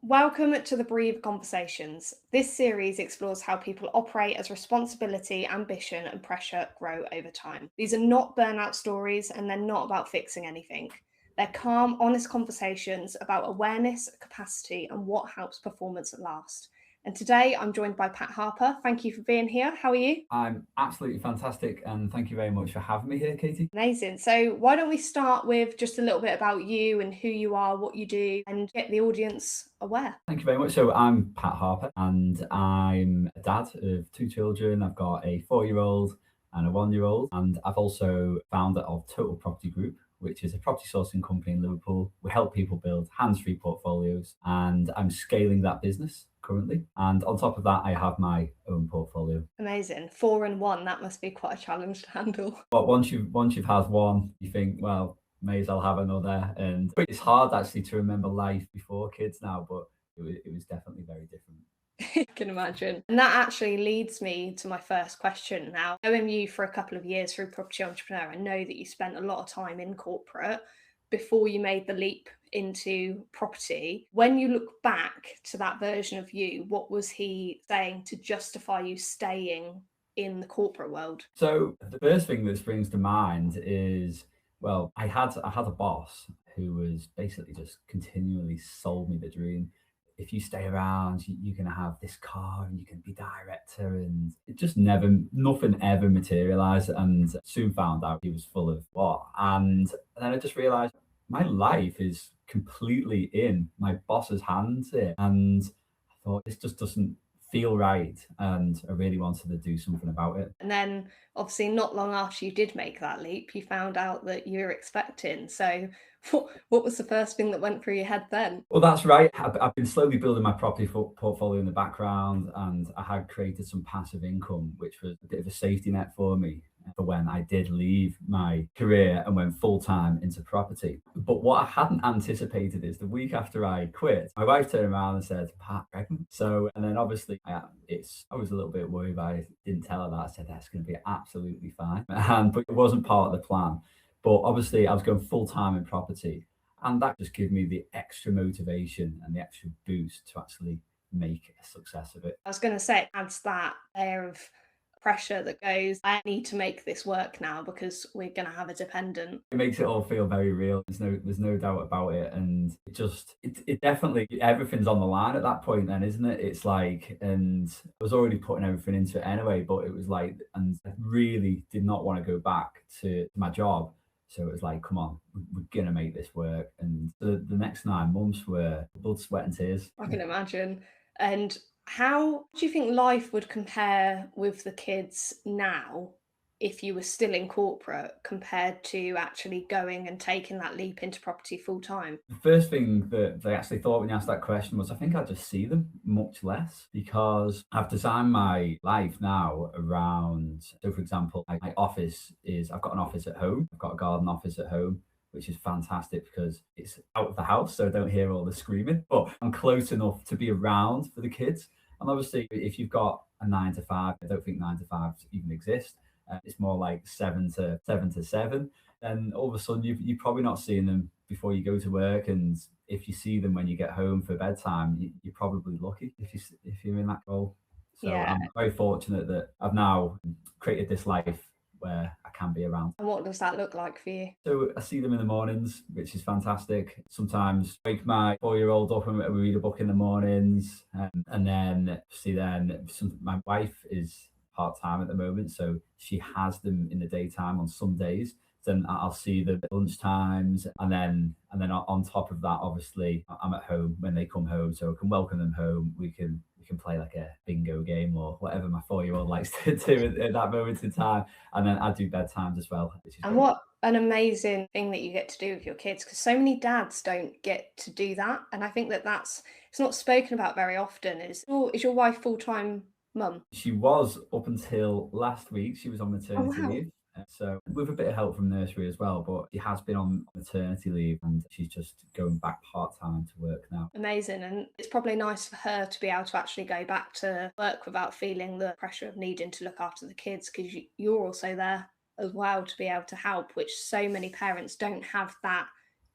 Welcome to the Breathe Conversations. This series explores how people operate as responsibility, ambition, and pressure grow over time. These are not burnout stories and they're not about fixing anything. They're calm, honest conversations about awareness, capacity, and what helps performance last. And today I'm joined by Pat Harper. Thank you for being here. How are you? I'm absolutely fantastic, and thank you very much for having me here, Katie. Amazing. So, why don't we start with just a little bit about you and who you are, what you do, and get the audience aware? Thank you very much. So, I'm Pat Harper, and I'm a dad of two children. I've got a 4-year-old and a 1-year-old, and I've also founder of Total Property Group, which is a property sourcing company in Liverpool. We help people build hands-free portfolios, and I'm scaling that business currently. And on top of that, I have my own portfolio. Amazing. 4 and 1, that must be quite a challenge to handle. But once you've had one, you think, well, may as well have another. And it's hard actually to remember life before kids now, but it was definitely very different. I can imagine. And that actually leads me to my first question now. Knowing you for a couple of years through Property Entrepreneur, I know that you spent a lot of time in corporate before you made the leap into property. When you look back to that version of you, what was he saying to justify you staying in the corporate world? So the first thing that springs to mind is, well, I had a boss who was basically just continually sold me the dream. If you stay around, you're gonna have this car and you can be director, and it just never, nothing ever materialized. And soon found out he was full of what. And then I just realized my life is completely in my boss's hands here, and I thought this just doesn't feel right, and I really wanted to do something about it. And then, obviously, not long after you did make that leap, you found out that you were expecting. So, what was the first thing that went through your head then? Well, that's right. I've been slowly building my property portfolio in the background, and I had created some passive income, which was a bit of a safety net for me for when I did leave my career and went full time into property. But what I hadn't anticipated is the week after I quit, my wife turned around and said, "Pat, pregnant." So, and then obviously, I was a little bit worried, but I didn't tell her that. I said that's going to be absolutely fine, but it wasn't part of the plan. But obviously, I was going full time in property, and that just gave me the extra motivation and the extra boost to actually make a success of it. I was going to say, it adds that layer of pressure that goes, I need to make this work now because we're going to have a dependent. It makes it all feel very real. There's no doubt about it. And it definitely, everything's on the line at that point then, isn't it? It's like, and I was already putting everything into it anyway, but it was like, and I really did not want to go back to my job. So it was like, come on, we're gonna make this work. And the next 9 months were blood, sweat, and tears. I can imagine. And how do you think life would compare with the kids now if you were still in corporate compared to actually going and taking that leap into property full time? The first thing that they actually thought when you asked that question was, I think I just see them much less because I've designed my life now around. So, for example, my office is, I've got an office at home, I've got a garden office at home, which is fantastic because it's out of the house, so I don't hear all the screaming, but I'm close enough to be around for the kids. And obviously, if you've got a 9 to 5, I don't think 9 to 5 even exist. It's more like 7 to 7. Then all of a sudden you're probably not seeing them before you go to work, and if you see them when you get home for bedtime, you're probably lucky if you're in that role. So Yeah. I'm very fortunate that I've now created this life where I can be around. And what does that look like for you? So I see them in the mornings, which is fantastic. Sometimes wake my 4-year-old up and we read a book in the mornings, and then my wife is part time at the moment, so she has them in the daytime on some days. Then I'll see them at lunch times, and then on top of that, obviously I'm at home when they come home, so I can welcome them home. We can play like a bingo game or whatever my 4-year-old likes to do at that moment in time, and then I do bedtimes as well, which is And great. what an amazing thing that you get to do with your kids because so many dads don't get to do that. And I think that that's it's not spoken about very often. Is your wife full time mum? She was up until last week. She was on Oh maternity wow. leave. So with a bit of help from nursery as well, but she has been on maternity leave and she's just going back part time to work now. Amazing. And it's probably nice for her to be able to actually go back to work without feeling the pressure of needing to look after the kids because you're also there as well to be able to help, which so many parents don't have that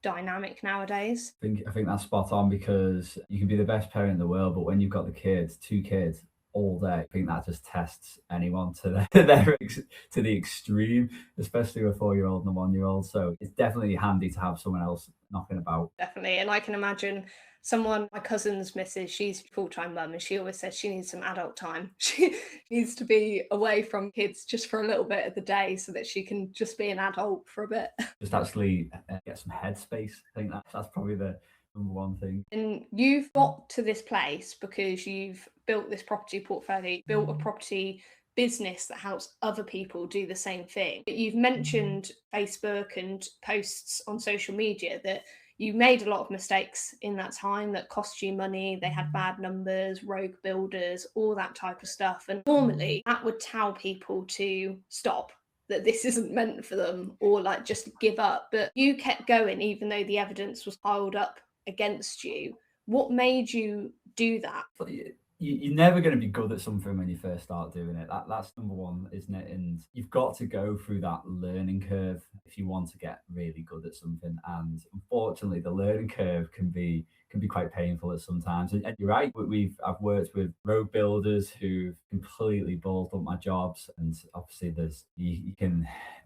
dynamic nowadays. I think that's spot on, because you can be the best parent in the world, but when you've got the kids, two kids all day, I think that just tests anyone to to the extreme, especially a 4-year-old and a 1-year-old. So it's definitely handy to have someone else knocking about. Definitely. And I can imagine someone, my cousin's missus, she's full-time mum, and she always says she needs some adult time. She needs to be away from kids just for a little bit of the day so that she can just be an adult for a bit. Just actually get some headspace. I think that's probably the number one thing. And you've got to this place because you've built this property portfolio, built a property business that helps other people do the same thing. But you've mentioned Facebook and posts on social media that you made a lot of mistakes in that time that cost you money. They had bad numbers, rogue builders, all that type of stuff. And normally that would tell people to stop, that this isn't meant for them, or like just give up. But you kept going even though the evidence was piled up against you. What made you do that? But you're never going to be good at something when you first start doing it. That's number one, isn't it? And you've got to go through that learning curve if you want to get really good at something. And unfortunately, the learning curve can be quite painful at sometimes. And you're right. I've worked with road builders who've completely ballsed up my jobs, and obviously you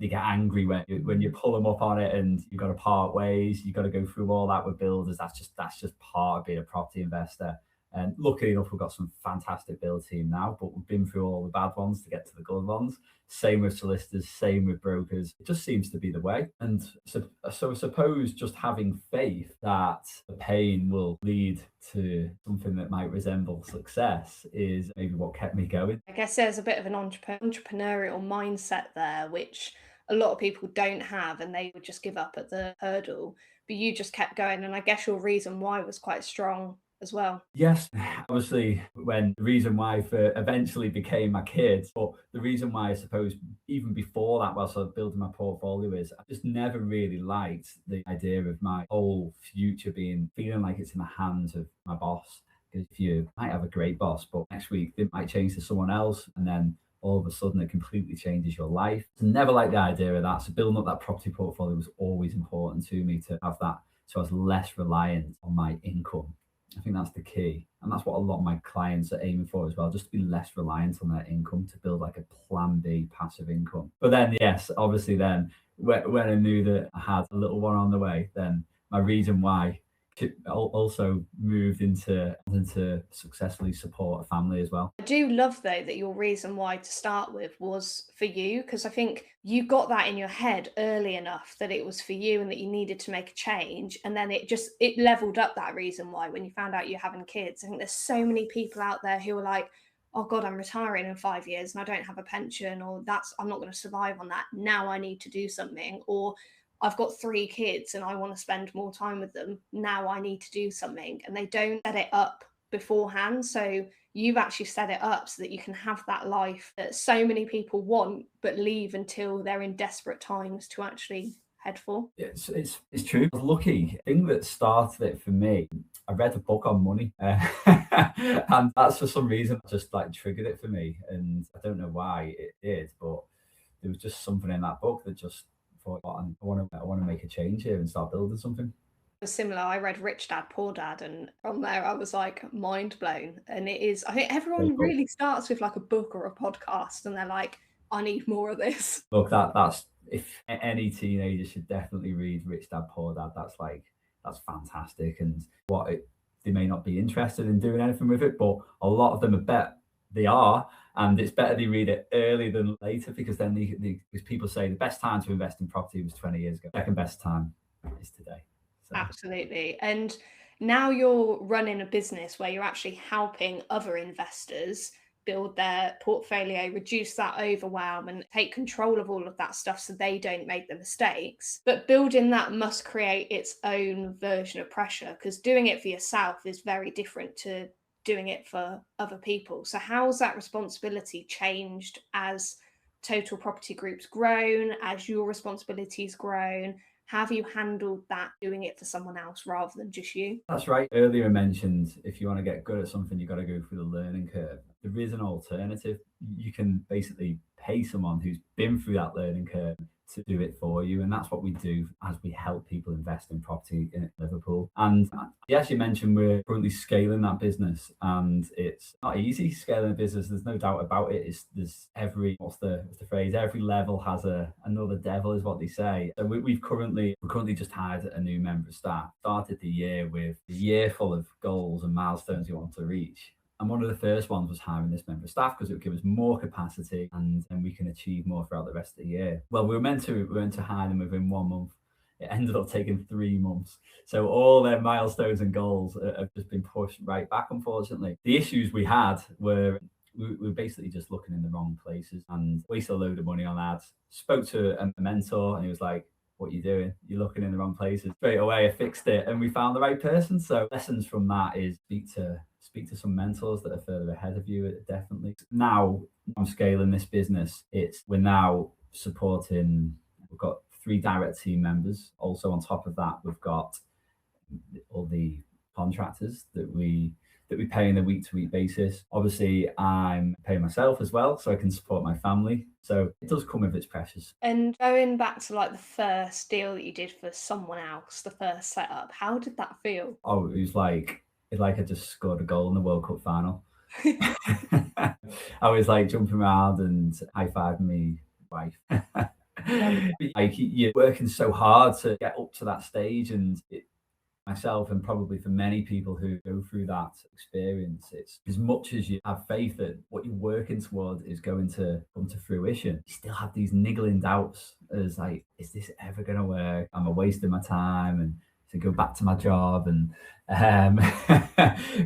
get angry when you pull them up on it, and you've got to part ways. You've got to go through all that with builders. That's just part of being a property investor. And luckily enough, we've got some fantastic build team now, but we've been through all the bad ones to get to the good ones. Same with solicitors, same with brokers. It just seems to be the way. And so I suppose just having faith that the pain will lead to something that might resemble success is maybe what kept me going. I guess there's a bit of an entrepreneurial mindset there, which a lot of people don't have, and they would just give up at the hurdle. But you just kept going, and I guess your reason why was quite strong as well. Yes, obviously, when the reason why for eventually became my kids, but the reason why I suppose even before that, whilst I was building my portfolio, is I just never really liked the idea of my whole future feeling like it's in the hands of my boss. Because if you might have a great boss, but next week it might change to someone else, and then all of a sudden it completely changes your life. So never liked the idea of that. So building up that property portfolio was always important to me, to have that, so I was less reliant on my income. I think that's the key. And that's what a lot of my clients are aiming for as well, just to be less reliant on their income, to build like a plan B passive income. But then, yes, obviously, then when I knew that I had a little one on the way, then my reason why also moved into successfully support a family as well. I do love though that your reason why to start with was for you, because I think you got that in your head early enough that it was for you and that you needed to make a change, and then it leveled up that reason why when you found out you're having kids. I think there's so many people out there who are like, oh god, I'm retiring in 5 years and I don't have a pension, or I'm not going to survive on that, now I need to do something, or I've got 3 kids and I want to spend more time with them, now I need to do something. And they don't set it up beforehand. So you've actually set it up so that you can have that life that so many people want but leave until they're in desperate times to actually head for. It's true. I was lucky. The thing that started it for me, I read a book on money, and that's for some reason just like triggered it for me. And I don't know why it did, but there was just something in that book that just thought, "Oh, I want to make a change here and start building something." Was similar. I read Rich Dad Poor Dad, and from there I was like mind blown. And it is, I think Very everyone cool. really starts with like a book or a podcast and they're like, I need more of this. Look, that's if any teenager should definitely read Rich Dad Poor Dad. That's fantastic. And they may not be interested in doing anything with it, but a lot of them they are, and it's better they read it early than later, because then because people say the best time to invest in property was 20 years ago. Second best time is today. So. Absolutely. And now you're running a business where you're actually helping other investors build their portfolio, reduce that overwhelm, and take control of all of that stuff so they don't make the mistakes. But building that must create its own version of pressure, because doing it for yourself is very different to doing it for other people. So how's that responsibility changed as Total Property Group's grown, as your responsibilities grown? Have you handled that, doing it for someone else rather than just you? That's right. Earlier I mentioned, if you want to get good at something, you've got to go through the learning curve. There is an alternative. You can basically pay someone who's been through that learning curve to do it for you. And that's what we do as we help people invest in property in Liverpool. And yes, you mentioned we're currently scaling that business, and it's not easy scaling a business. There's no doubt about it. There's every, what's the phrase? Every level has another devil, is what they say. So we've currently just hired a new member of staff. Started the year with a year full of goals and milestones we want to reach. And one of the first ones was hiring this member of staff because it would give us more capacity and we can achieve more throughout the rest of the year. Well, we were meant to hire them within 1 month. It ended up taking 3 months. So all their milestones and goals have just been pushed right back, unfortunately. The issues we had were we were basically just looking in the wrong places and wasted a load of money on ads. Spoke to a mentor and he was like, "What are you doing? You're looking in the wrong places." Straight away, I fixed it and we found the right person. So lessons from that is speak to some mentors that are further ahead of you, definitely. Now I'm scaling this business. We're now supporting, we've got 3 direct team members. Also on top of that, we've got all the contractors that we pay on a week-to-week basis. Obviously, I'm paying myself as well, so I can support my family. So it does come with its pressures. And going back to like the first deal that you did for someone else, the first setup, how did that feel? Oh, it's like I just scored a goal in the World Cup final. I was like jumping around and high-fiving me wife. Like you're working so hard to get up to that stage, and myself and probably for many people who go through that experience, it's as much as you have faith that what you're working toward is going to come to fruition, you still have these niggling doubts as like, is this ever going to work? Am I wasting my time and to go back to my job? And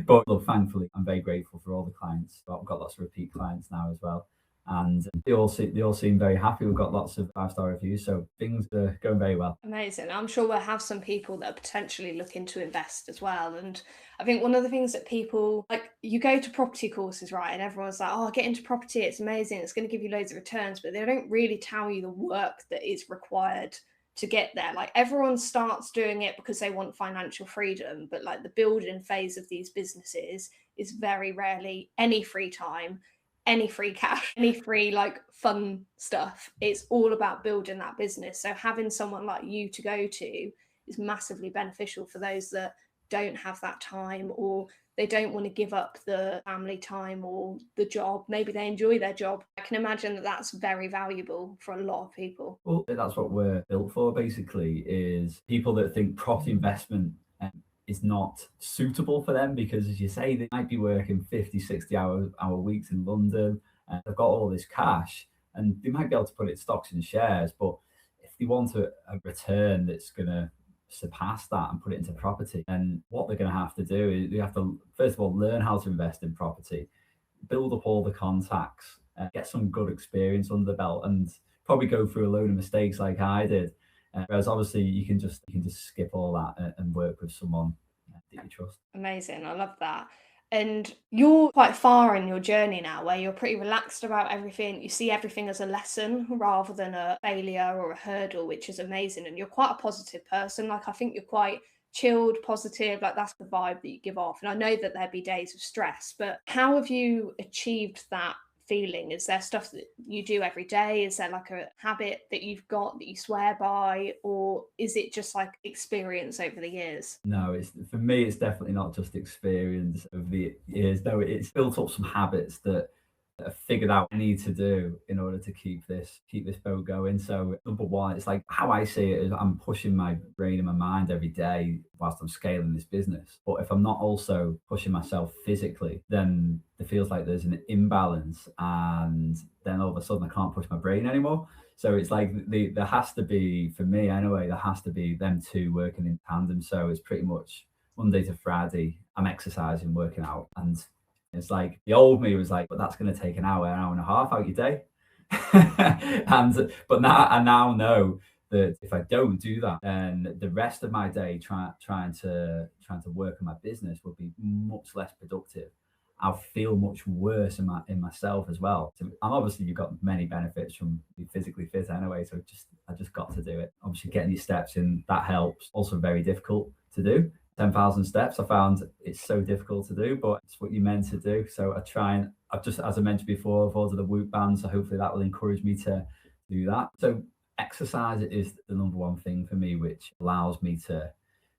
but look, thankfully I'm very grateful for all the clients. I've got lots of repeat clients now as well, and they all seem very happy. We've got lots of 5-star reviews, so things are going very well. Amazing. I'm sure we'll have some people that are potentially looking to invest as well. And I think one of the things that people like, you go to property courses, right? And everyone's like, "Oh, get into property, it's amazing, it's going to give you loads of returns," but they don't really tell you the work that is required to get there. Like everyone starts doing it because they want financial freedom, but like the building phase of these businesses is very rarely any free time, any free cash, any free like fun stuff. It's all about building that business. So having someone like you to go to is massively beneficial for those that don't have that time, or they don't want to give up the family time or the job. Maybe they enjoy their job. I can imagine that that's very valuable for a lot of people. Well, that's what we're built for, basically, is people that think property investment is not suitable for them because, as you say, they might be working 50, 60-hour weeks in London, and they've got all this cash and they might be able to put it in stocks and shares, but if they want a return that's going to surpass that and put it into property, then what they're going to have to do is they have to, first of all, learn how to invest in property, build up all the contacts, get some good experience under the belt, and probably go through a load of mistakes like I did. Whereas obviously you can just skip all that and work with someone that you trust. Amazing. I love that. And you're quite far in your journey now where you're pretty relaxed about everything. You see everything as a lesson rather than a failure or a hurdle, which is amazing. And you're quite a positive person. Like, I think you're quite chilled, positive. Like, that's the vibe that you give off. And I know that there'd be days of stress, but how have you achieved that feeling? Is there stuff that you do every day? Is there like a habit that you've got that you swear by, or is it just like experience over the years? No, it's, for me, it's definitely not just experience over the years. No, it's built up some habits that I've figured out I need to do in order to keep this boat going. So number one, it's like how I see it is I'm pushing my brain and my mind every day whilst I'm scaling this business. But if I'm not also pushing myself physically, then it feels like there's an imbalance, and then all of a sudden I can't push my brain anymore. So it's like there has to be, for me anyway, there has to be them two working in tandem. So it's pretty much Monday to Friday, I'm exercising, working out, and it's like the old me was like, but that's going to take an hour and a half out your day. But now I now know that if I don't do that, then the rest of my day trying to work on my business will be much less productive. I'll feel much worse in myself as well. So, and obviously you've got many benefits from being physically fit anyway. So I just got to do it. Obviously getting your steps in, that helps. Also very difficult to do. 10,000 steps, I found it's so difficult to do, but it's what you're meant to do. So I've just, as I mentioned before, I've ordered the Whoop band, so hopefully that will encourage me to do that. So exercise is the number one thing for me, which allows me to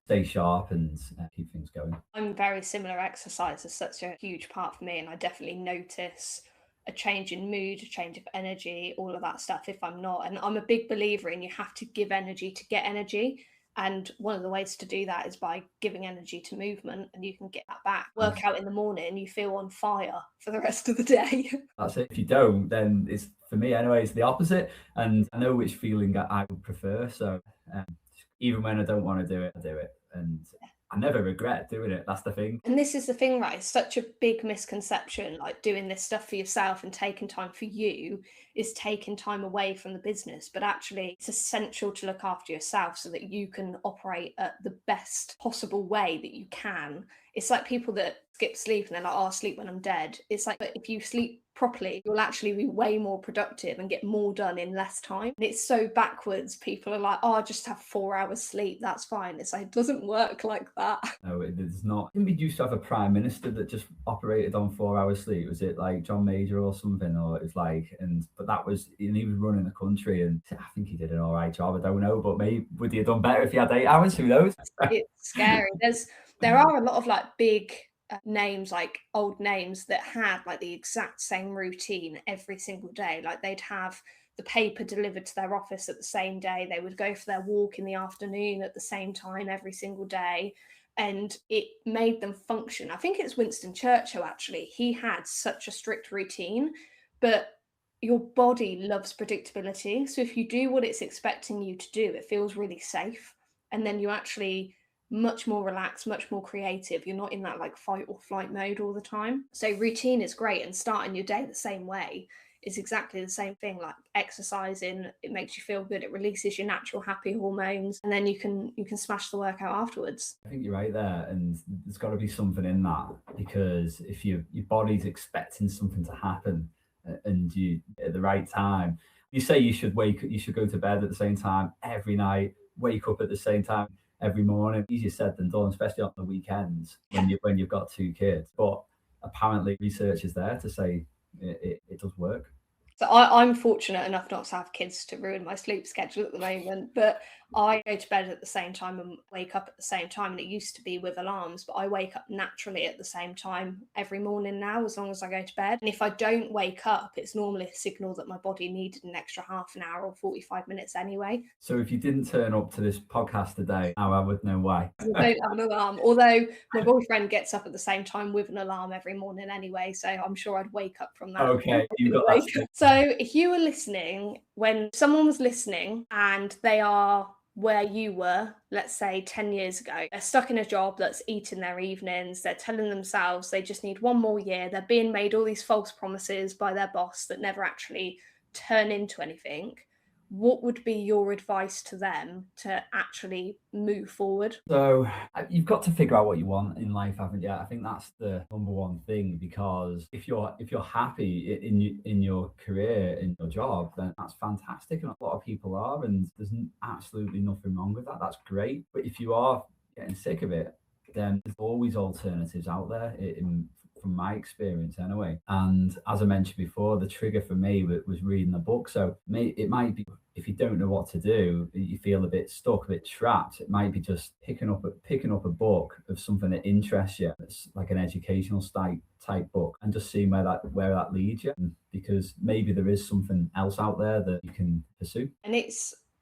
stay sharp and keep things going. I'm very similar. Exercise is such a huge part for me, and I definitely notice a change in mood, a change of energy, all of that stuff if I'm not. And I'm a big believer in you have to give energy to get energy. And one of the ways to do that is by giving energy to movement, and you can get that back. Work out in the morning, you feel on fire for the rest of the day. That's it. If you don't, then it's, for me anyway, it's the opposite. And I know which feeling I would prefer. So even when I don't want to do it, I do it. And I never regret doing it. That's the thing. And this is the thing, right? It's such a big misconception, like doing this stuff for yourself and taking time for you is taking time away from the business. But actually, it's essential to look after yourself so that you can operate at the best possible way that you can. It's like people that skip sleep and they're like, oh, I'll sleep when I'm dead. It's like, but if you sleep properly, you'll actually be way more productive and get more done in less time. And it's so backwards. People are like, oh, I just have 4 hours sleep, that's fine. It's like, it doesn't work like that. No, it is not. I think we used to have a prime minister that just operated on 4 hours sleep. Was it like John Major or something? Or it was like, but that was, and he was running the country, and I think he did an all right job. I don't know, but maybe would he have done better if he had 8 hours? Who knows? It's scary. There are a lot of like big names, like old names, that had like the exact same routine every single day. Like they'd have the paper delivered to their office at the same day. They would go for their walk in the afternoon at the same time every single day. And it made them function. I think it's Winston Churchill, actually. He had such a strict routine, but your body loves predictability. So if you do what it's expecting you to do, it feels really safe. And then you actually much more relaxed, much more creative. You're not in that like fight or flight mode all the time. So routine is great, and starting your day the same way is exactly the same thing. Like exercising, it makes you feel good, it releases your natural happy hormones, and then you can smash the workout afterwards. I think you're right there, and there's got to be something in that, because if your body's expecting something to happen and you at the right time, you say you should go to bed at the same time every night, wake up at the same time every morning. Easier said than done, especially on the weekends when you've got 2 kids. But apparently research is there to say it does work. So I'm fortunate enough not to have kids to ruin my sleep schedule at the moment, but I go to bed at the same time and wake up at the same time. And it used to be with alarms, but I wake up naturally at the same time every morning now, as long as I go to bed. And if I don't wake up, it's normally a signal that my body needed an extra half an hour or 45 minutes anyway. So if you didn't turn up to this podcast today, now I would know why. I don't have an alarm, although my boyfriend gets up at the same time with an alarm every morning anyway, so I'm sure I'd wake up from that. Okay, you got that. So if you were listening, when someone was listening and they are where you were, let's say 10 years ago, they're stuck in a job that's eating their evenings, they're telling themselves they just need one more year, they're being made all these false promises by their boss that never actually turn into anything, what would be your advice to them to actually move forward? So you've got to figure out what you want in life, haven't you? I think that's the number one thing, because if you're happy in your career, in your job, then that's fantastic, and a lot of people are, and there's absolutely nothing wrong with that. That's great. But if you are getting sick of it, then there's always alternatives out there, from my experience anyway. And as I mentioned before, the trigger for me was reading the book. So it might be, if you don't know what to do, you feel a bit stuck, a bit trapped, it might be just picking up a book of something that interests you. It's like an educational type book, and just seeing where that leads you, because maybe there is something else out there that you can pursue. And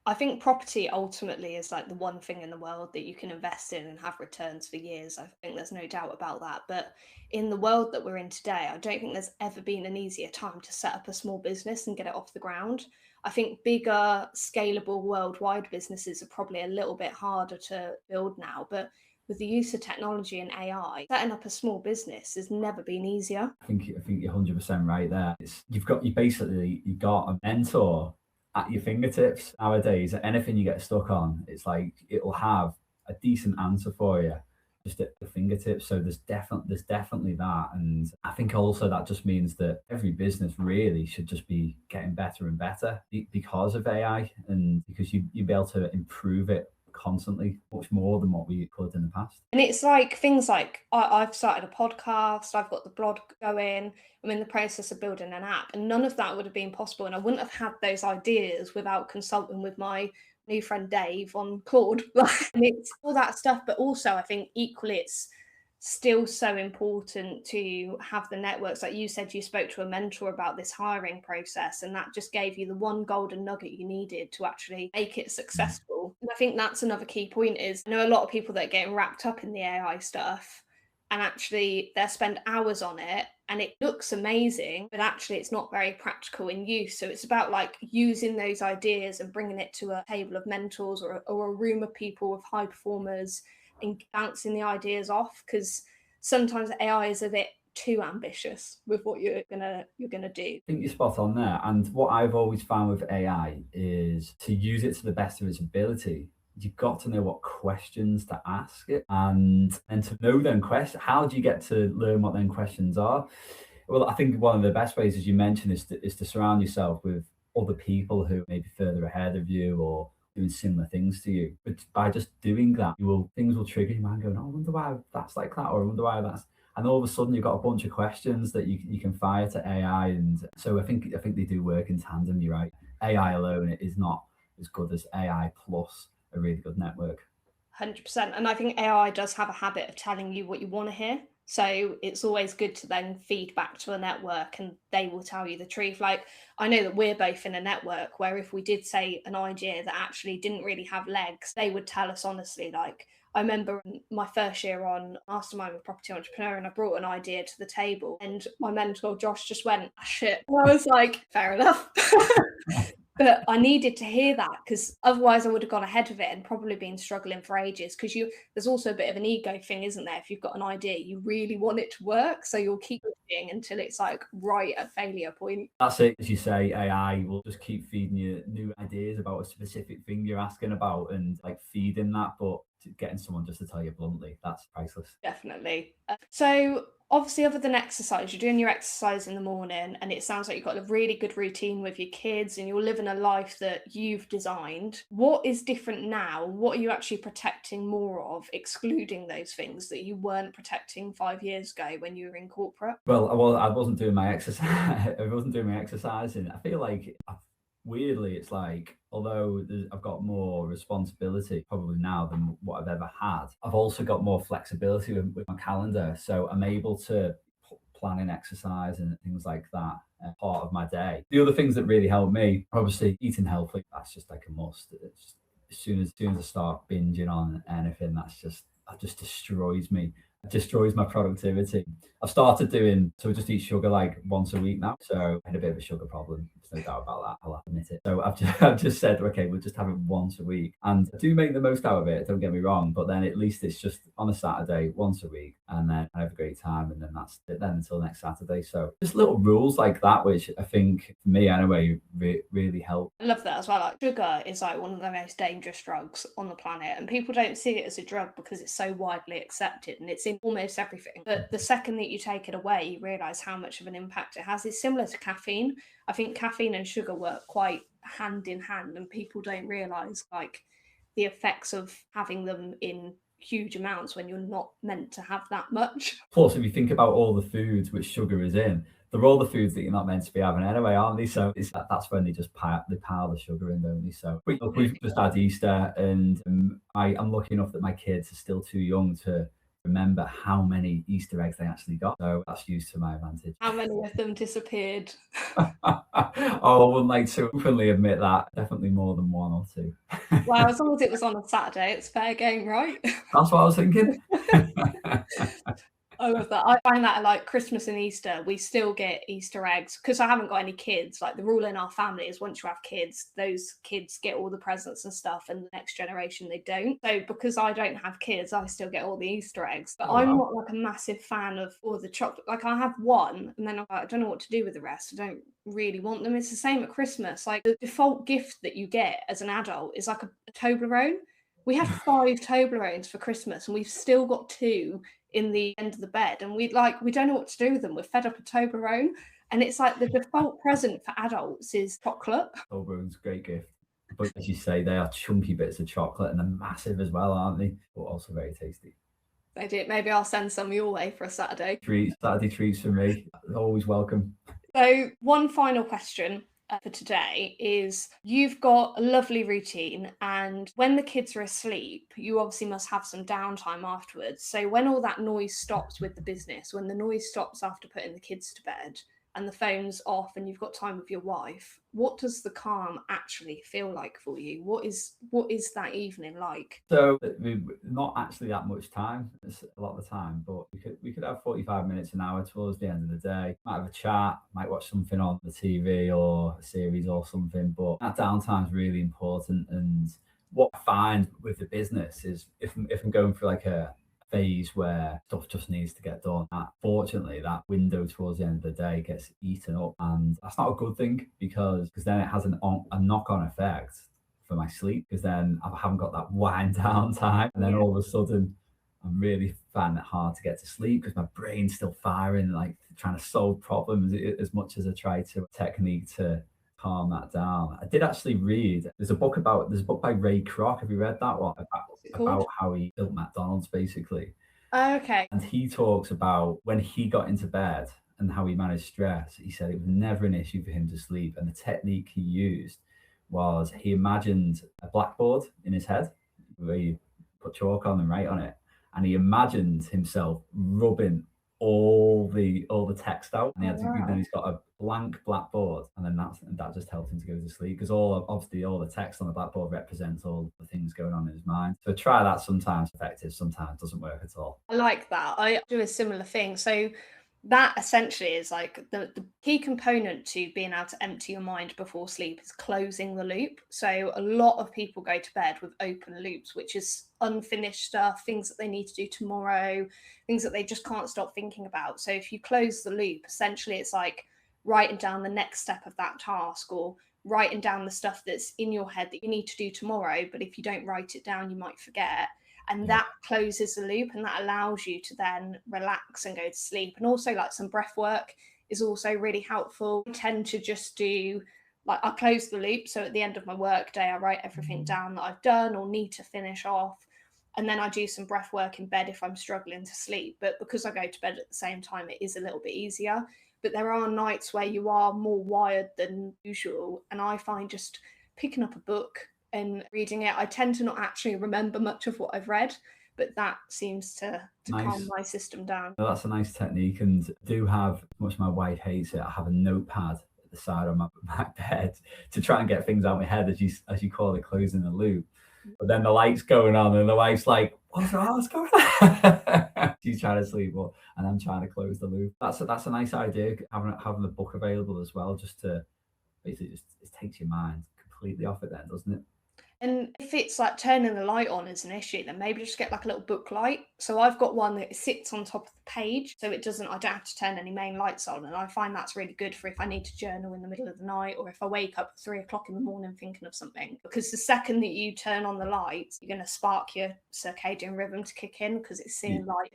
I think property ultimately is like the one thing in the world that you can invest in and have returns for years. I think there's no doubt about that. But in the world that we're in today, I don't think there's ever been an easier time to set up a small business and get it off the ground. I think bigger, scalable, worldwide businesses are probably a little bit harder to build now. But with the use of technology and AI, setting up a small business has never been easier. I think you're 100% right there. You've got a mentor at your fingertips nowadays. Anything you get stuck on, it's like it'll have a decent answer for you just at the fingertips. So there's definitely that. And I think also that just means that every business really should just be getting better and better because of AI, and because you'll be able to improve it constantly, much more than what we could in the past. And it's like things like I've started a podcast, I've got the blog going, I'm in the process of building an app, and none of that would have been possible. And I wouldn't have had those ideas without consulting with my new friend Dave on Claude. And it's all that stuff, but also I think equally it's still so important to have the networks. Like you said, you spoke to a mentor about this hiring process, and that just gave you the one golden nugget you needed to actually make it successful. And I think that's another key point is I know a lot of people that are getting wrapped up in the AI stuff, and actually they'll spend hours on it and it looks amazing, but actually it's not very practical in use. So it's about like using those ideas and bringing it to a table of mentors or a room of people with high performers and bouncing the ideas off, because sometimes AI is a bit too ambitious with what you're gonna do. I think you're spot on there. And what I've always found with AI is to use it to the best of its ability. You've got to know what questions to ask it, and to know them questions. How do you get to learn what them questions are? Well, I think one of the best ways, as you mentioned, is to surround yourself with other people who may be further ahead of you or doing similar things to you. But by just doing that, things will trigger your mind going, oh, I wonder why that's like that, or I wonder why that's, and all of a sudden you've got a bunch of questions that you can fire to AI. And so I think they do work in tandem. You're right. AI alone is not as good as AI plus a really good network. 100%. And I think AI does have a habit of telling you what you want to hear. So it's always good to then feed back to a network and they will tell you the truth. Like, I know that we're both in a network where if we did say an idea that actually didn't really have legs, they would tell us honestly. Like, I remember my first year on Mastermind with Property Entrepreneur, and I brought an idea to the table, and my mentor Josh just went, "Ah, shit." And I was like, fair enough. But I needed to hear that, because otherwise I would have gone ahead of it and probably been struggling for ages, because there's also a bit of an ego thing, isn't there? If you've got an idea, you really want it to work, so you'll keep pushing until it's like right at failure point. That's it. As you say, AI will just keep feeding you new ideas about a specific thing you're asking about and like feeding that, but getting someone just to tell you bluntly, that's priceless. Definitely. So obviously, other than exercise, you're doing your exercise in the morning, and it sounds like you've got a really good routine with your kids and you're living a life that you've designed. What is different now? What are you actually protecting more of, excluding those things that you weren't protecting 5 years ago when you were in corporate? Well, I wasn't doing my exercise. I wasn't doing my exercising. I feel like weirdly, it's like, although I've got more responsibility probably now than what I've ever had, I've also got more flexibility with my calendar. So I'm able to plan in exercise and things like that part of my day. The other things that really help me, obviously eating healthy, that's just like a must. It's, as soon as I start binging on anything, that just destroys me. It destroys my productivity. I've started doing, so I just eat sugar like once a week now. So I had a bit of a sugar problem. There's no doubt about that. I'll admit it. So I've just said, okay, we'll just have it once a week. And I do make the most out of it, don't get me wrong. But then at least it's just on a Saturday, once a week. And then I have a great time. And then that's it then until next Saturday. So just little rules like that, which I think for me anyway, really help. I love that as well. Like, sugar is like one of the most dangerous drugs on the planet, and people don't see it as a drug because it's so widely accepted and it's in almost everything. But the second that you take it away, you realize how much of an impact it has. It's similar to caffeine. I think caffeine and sugar work quite hand in hand, and people don't realize like the effects of having them in huge amounts when you're not meant to have that much. Plus, if you think about all the foods which sugar is in, they're all the foods that you're not meant to be having anyway, aren't they? So that's when they just pile the sugar in, don't they? So we've just had Easter, and I'm lucky enough that my kids are still too young to remember how many Easter eggs they actually got. So that's used to my advantage. How many of them disappeared? Oh, I wouldn't like to openly admit that. Definitely more than one or two. Well, as long as it was on a Saturday, it's fair game, right? That's what I was thinking. I love that. I find that at like Christmas and Easter, we still get Easter eggs because I haven't got any kids. Like, the rule in our family is once you have kids, those kids get all the presents and stuff, and the next generation they don't. So because I don't have kids, I still get all the Easter eggs. But I'm not like a massive fan of all the chocolate. Like, I have one, and then I don't know what to do with the rest. I don't really want them. It's the same at Christmas. Like, the default gift that you get as an adult is like a Toblerone. We had 5 Toblerones for Christmas, and we've still got 2 in the end of the bed, and we don't know what to do with them. We're fed up of Toblerone, and it's like the default present for adults is chocolate. Toblerone's a great gift. But as you say, they are chunky bits of chocolate and they're massive as well, aren't they? But also very tasty. They do. Maybe I'll send some your way for a Saturday. Saturday treats for me. Always welcome. So one final question for today is, you've got a lovely routine, and when the kids are asleep, you obviously must have some downtime afterwards. So when all that noise stops with the business, when the noise stops after putting the kids to bed and the phone's off and you've got time with your wife, what does the calm actually feel like for you? What is that evening like? So not actually that much time. It's a lot of the time, but we could have 45 minutes, an hour towards the end of the day. Might have a chat, might watch something on the TV or a series or something. But that downtime is really important. And what I find with the business is if I'm going through like a phase where stuff just needs to get done, fortunately that window towards the end of the day gets eaten up, and that's not a good thing because then it has a knock-on effect for my sleep, because then I haven't got that wind down time, and then all of a sudden I'm really finding it hard to get to sleep because my brain's still firing, like trying to solve problems as much as I try to technique to calm that down. I did actually read, there's a book by Ray Kroc. Have you read that one? About how he built McDonald's basically. Okay. And he talks about when he got into bed and how he managed stress. He said it was never an issue for him to sleep. And the technique he used was he imagined a blackboard in his head where you put chalk on and write on it. And he imagined himself rubbing all the text out. And then he's got a blank blackboard. And then that just helped him to go to sleep, because all the text on the blackboard represents all the things going on in his mind. So try that. Sometimes effective, sometimes doesn't work at all. I like that. I do a similar thing. So that essentially is like the key component to being able to empty your mind before sleep is closing the loop. So a lot of people go to bed with open loops, which is unfinished stuff, things that they need to do tomorrow, things that they just can't stop thinking about. So if you close the loop, essentially it's like writing down the next step of that task, or writing down the stuff that's in your head that you need to do tomorrow, but if you don't write it down, you might forget. And that closes the loop, and that allows you to then relax and go to sleep. And also, like, some breath work is also really helpful. I tend to just do, like, I close the loop, so at the end of my work day I write everything down that I've done or need to finish off, and then I do some breath work in bed if I'm struggling to sleep. But because I go to bed at the same time, it is a little bit easier. But there are nights where you are more wired than usual, and I find just picking up a book and reading it, I tend to not actually remember much of what I've read, but that seems to calm my system down. Well, that's a nice technique, and I do have, as much as my wife hates it, I have a notepad at the side of my bed to try and get things out of my head, as you call it, closing the loop. But then the light's going on and the wife's like, what's going on? She's trying to sleep, and I'm trying to close the loop. That's a nice idea, having the book available as well, just to basically it takes your mind completely off it then, doesn't it? And if it's like turning the light on is an issue, then maybe just get like a little book light. So I've got one that sits on top of the page, so I don't have to turn any main lights on. And I find that's really good for if I need to journal in the middle of the night, or if I wake up at 3 o'clock in the morning thinking of something. Because the second that you turn on the lights, you're going to spark your circadian rhythm to kick in, because it's seeing light.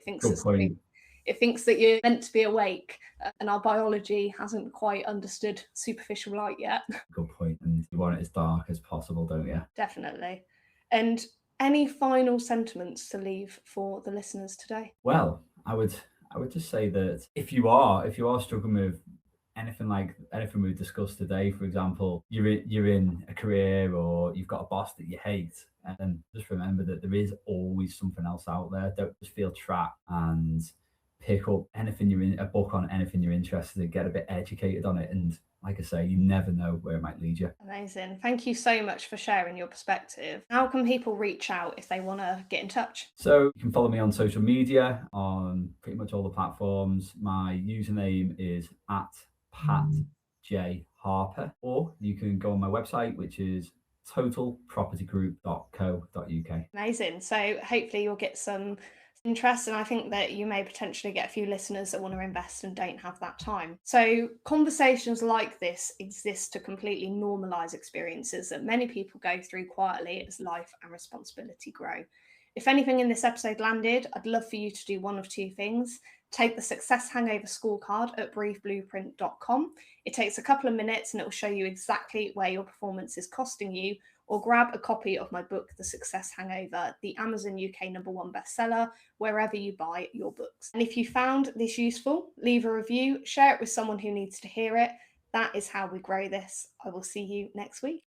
It thinks that you're meant to be awake, and our biology hasn't quite understood superficial light yet. Good point. And you want it as dark as possible, don't you? Definitely. And any final sentiments to leave for the listeners today? Well, I would just say that if you are struggling with anything we've discussed today, for example, you're in a career or you've got a boss that you hate, and just remember that there is always something else out there. Don't just feel trapped, and pick up a book on anything you're interested in, get a bit educated on it, and like I say, you never know where it might lead you. Amazing. Thank you so much for sharing your perspective. How can people reach out if they want to get in touch? So you can follow me on social media on pretty much all the platforms. My username is at Pat J Harper, or you can go on my website, which is totalpropertygroup.co.uk. Amazing. So hopefully you'll get some interest, and I think that you may potentially get a few listeners that want to invest and don't have that time. So conversations like this exist to completely normalize experiences that many people go through quietly as life and responsibility grow. If anything in this episode landed, I'd love for you to do one of two things. Take the Success Hangover scorecard at breatheblueprint.com. It takes a couple of minutes and it will show you exactly where your performance is costing you, or grab a copy of my book, The Success Hangover, the Amazon UK #1 bestseller, wherever you buy your books. And if you found this useful, leave a review, share it with someone who needs to hear it. That is how we grow this. I will see you next week.